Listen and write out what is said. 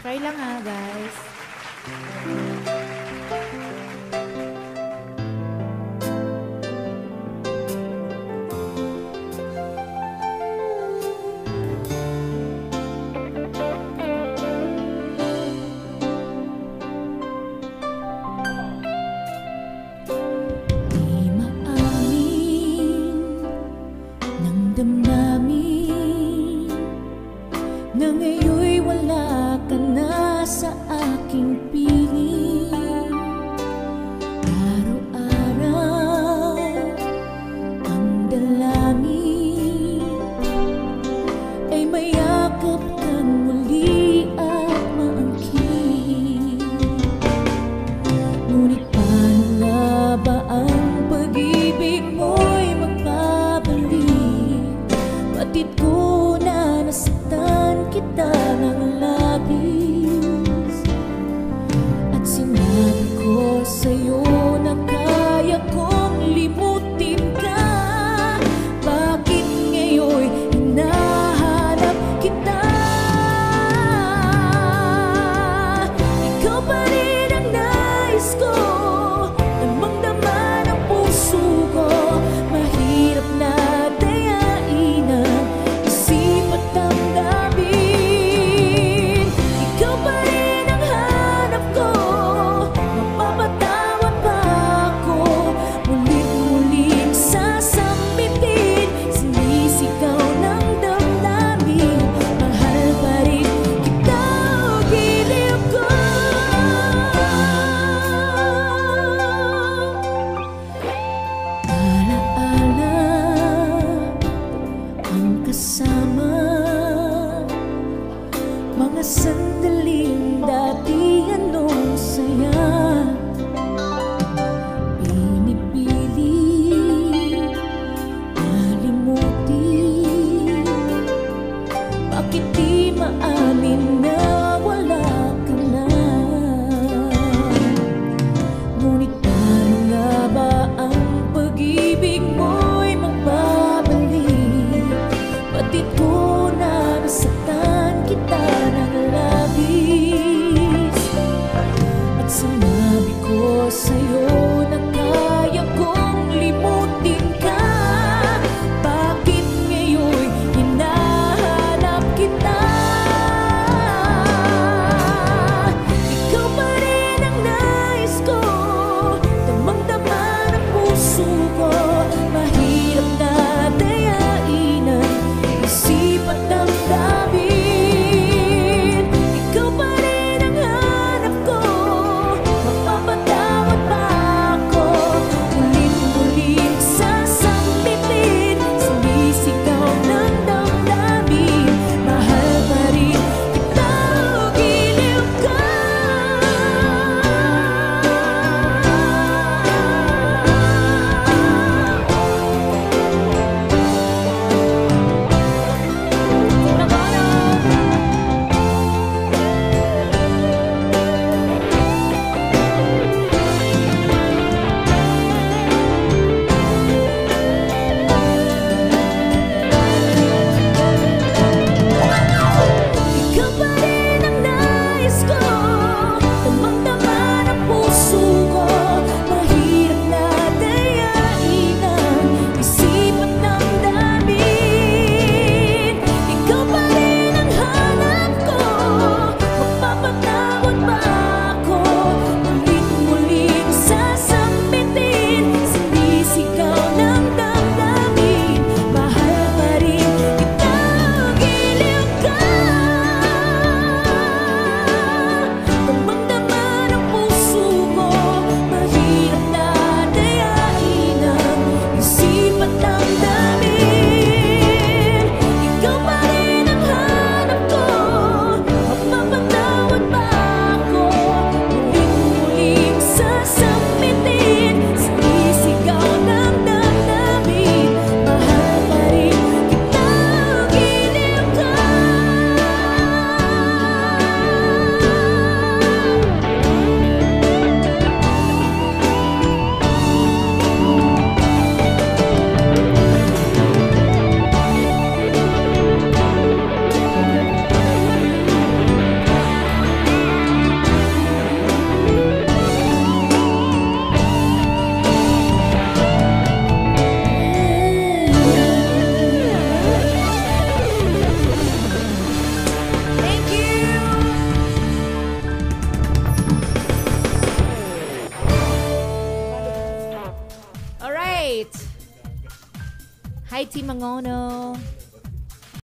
Try lang ha, guys. Di maamin ng damdamin na ngayon'y wala ka na sa aking piling. Araw-araw ang dalangin ay mayakap kang muli at maangkin. Ngunit paano nga ba ang pag-ibig mo'y magpabalik? Batid ko na nasaktan kita ng labis, at sinabi ko sa'yo na kaya kong limutin ka. Bakit ngayon'y hinahanap kita? Ikaw pa rin ang nais ko, damang-dama ng puso ko. Mahirap na dayain ang isip at damdamin. Ikaw pa rin ang hanap ko, mapapatawad pa ako. Mulit-muling sasambitin, sinisigaw ng damdamin. Mahal pa rin kita, o giliw ko. Alaala ang kasama, mga sandaling dati anong saya. Pinipili kalimutin, bakit di maamin na wala ka na? Ngunit paano nga ba ang pag-ibig mo'y magbabalik? Batid ko na nasaktan kita ng labis, at sinabi ko sa'yo na kaya kong limutin ka. Bakit ngayon'y hinahanap kita? Hi, Team Mangono.